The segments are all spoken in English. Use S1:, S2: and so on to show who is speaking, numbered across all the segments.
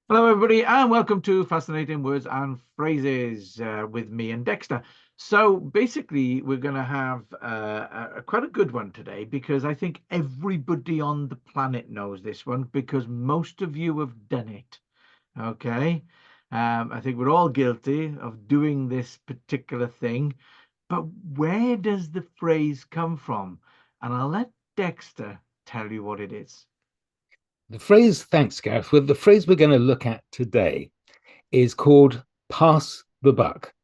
S1: Hello, everybody, and welcome to Fascinating Words and Phrases with me and Dexter. So basically, we're going to have quite a good one today because I think everybody on the planet knows this one because most of you have done it. Okay. I think we're all guilty of doing this particular thing, but where does the phrase come from? And I'll let Dexter tell you what it is.
S2: The phrase, thanks, Gareth. Well, the phrase we're going to look at today is called pass the buck.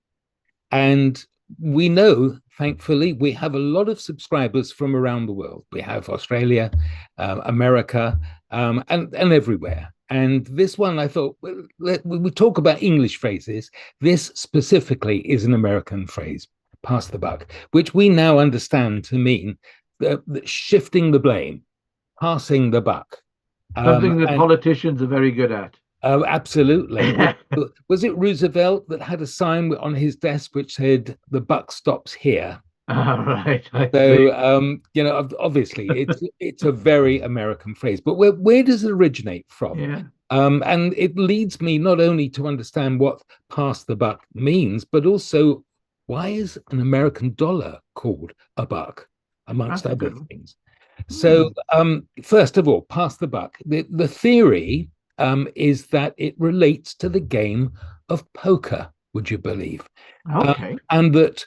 S2: And we know, thankfully, we have a lot of subscribers from around the world. We have Australia, America, and everywhere. And this one, I thought, well, we talk about English phrases. This specifically is an American phrase, pass the buck, which we now understand to mean shifting the blame, passing the buck.
S1: Something that
S2: And
S1: politicians are very good at.
S2: Oh, absolutely. Was it Roosevelt that had a sign on his desk which said "the buck stops here"?
S1: All right, I see.
S2: So, obviously, it's a very American phrase. But where does it originate from?
S1: Yeah.
S2: And it leads me not only to understand what "pass the buck" means, but also why is an American dollar called a buck, amongst
S1: That's a
S2: other
S1: good one.
S2: things.
S1: Hmm.
S2: So, first of all, pass the buck. The theory is that it relates to the game of poker, would you believe?
S1: Okay.
S2: And that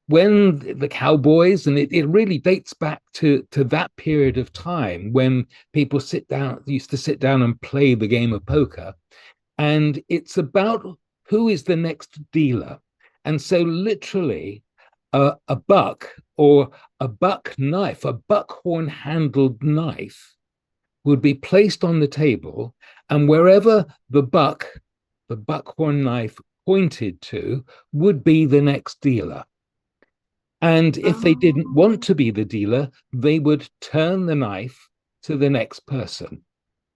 S2: when the cowboys, and it really dates back to that period of time when people used to sit down and play the game of poker. And it's about who is the next dealer. And so, literally, a buck or a buck knife, a buckhorn handled knife, would be placed on the table, and wherever the buckhorn knife pointed to, would be the next dealer. And if they didn't want
S1: Oh,
S2: to be the dealer, they would turn the knife to the next person.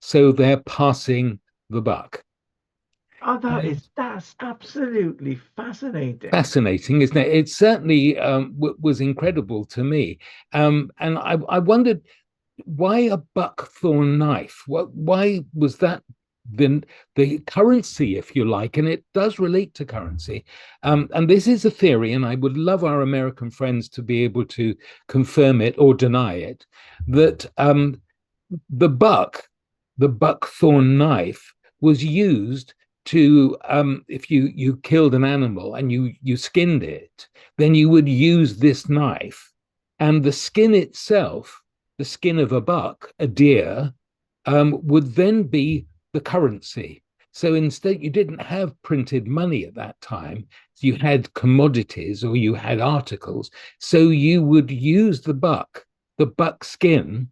S2: So they're passing the buck.
S1: oh,
S2: And
S1: that's absolutely fascinating.
S2: fascinating, isn't it? It certainly was incredible to me. And I wondered, why a buckthorn knife? Why was that the currency, if you like? And it does relate to currency. And this is a theory, and I would love our American friends to be able to confirm it or deny it, that the buck, the buckthorn knife, was used to if you killed an animal and you skinned it, then you would use this knife, and the skin itself, the skin of a buck, a deer, would then be the currency. So instead, you didn't have printed money at that time. You had commodities or you had articles. So you would use the buck skin,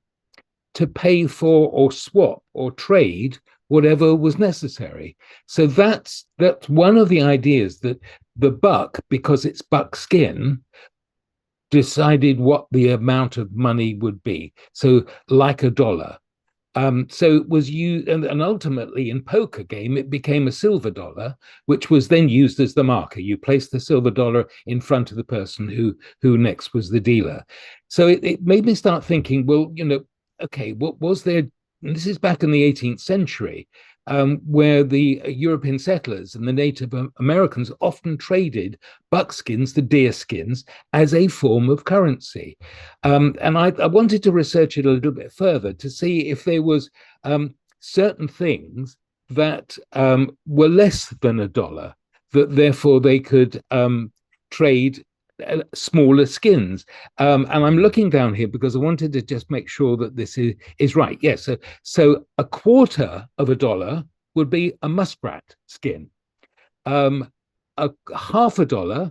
S2: to pay for or swap or trade whatever was necessary. So that's one of the ideas, that the buck, because it's buckskin, decided what the amount of money would be. So like a dollar. So it was used, and ultimately in poker game, it became a silver dollar, which was then used as the marker. You place the silver dollar in front of the person who next was the dealer. So it made me start thinking, well, okay, what was there? And this is back in the 18th century, where the European settlers and the Native Americans often traded buckskins, the deer skins, as a form of currency. And I wanted to research it a little bit further to see if there was certain things that were less than a dollar, that therefore they could trade smaller skins. And I'm looking down here because I wanted to just make sure that this is right. Yes. So a quarter of a dollar would be a muskrat skin. Um, a half a dollar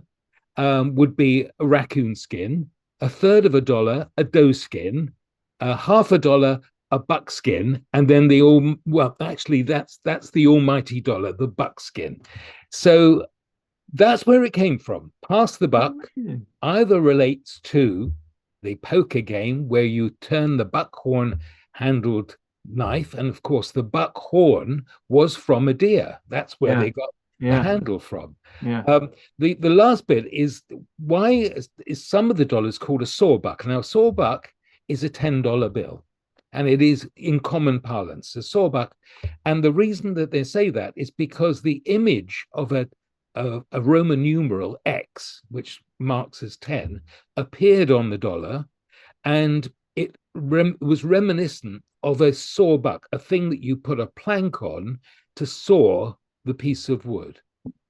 S2: would be a raccoon skin. A third of a dollar, a doe skin. Half a dollar, a buckskin, and then actually that's the almighty dollar, the buckskin. So that's where it came from. Pass the buck
S1: Amazing.
S2: either relates to the poker game where you turn the buckhorn handled knife, and of course, the buckhorn was from a deer. That's where
S1: Yeah,
S2: they got the
S1: yeah,
S2: handle from.
S1: yeah.
S2: The last bit is, why is some of the dollars called a sawbuck? Now, a sawbuck is a $10 bill. and it is in common parlance, a sawbuck. And the reason that they say that is because the image of a Roman numeral X, which marks as 10, appeared on the dollar, and it was reminiscent of a sawbuck, a thing that you put a plank on to saw the piece of wood.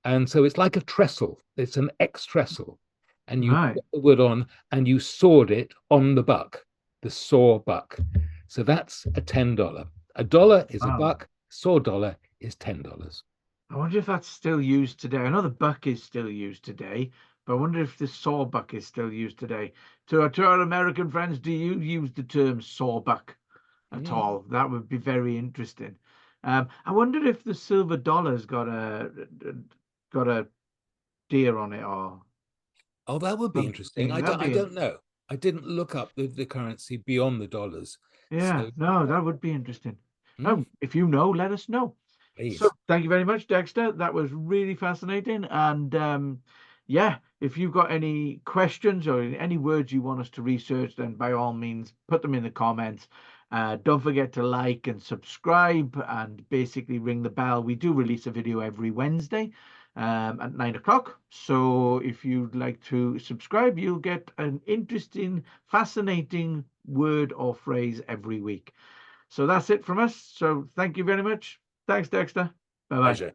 S2: And so it's like a trestle, it's an X trestle. And you
S1: Right.
S2: put the wood on and you sawed it on the buck, the sawbuck. So that's a $10. A dollar is a
S1: Wow.
S2: buck, saw dollar is $10.
S1: I wonder if that's still used today. I know the buck is still used today, but I wonder if the sawbuck is still used today. To our American friends, do you use the term sawbuck at
S2: Mm.
S1: all? That would be very interesting. I wonder if the silver dollar's got a deer on it or
S2: Oh, that would be interesting.
S1: something. That'd
S2: I
S1: be
S2: don't know. I didn't look up the currency beyond the dollars.
S1: yeah,
S2: So
S1: no, that would be interesting.
S2: mm,
S1: Oh, if you know, let us know. So
S2: please.
S1: thank you very much, Dexter. That was really fascinating. And yeah, if you've got any questions or any words you want us to research, then by all means, put them in the comments. Don't forget to like and subscribe and basically ring the bell. We do release a video every Wednesday at 9 o'clock. So if you'd like to subscribe, you'll get an interesting, fascinating word or phrase every week. So that's it from us. So thank you very much. Thanks, Dexter. Bye bye.
S2: Pleasure.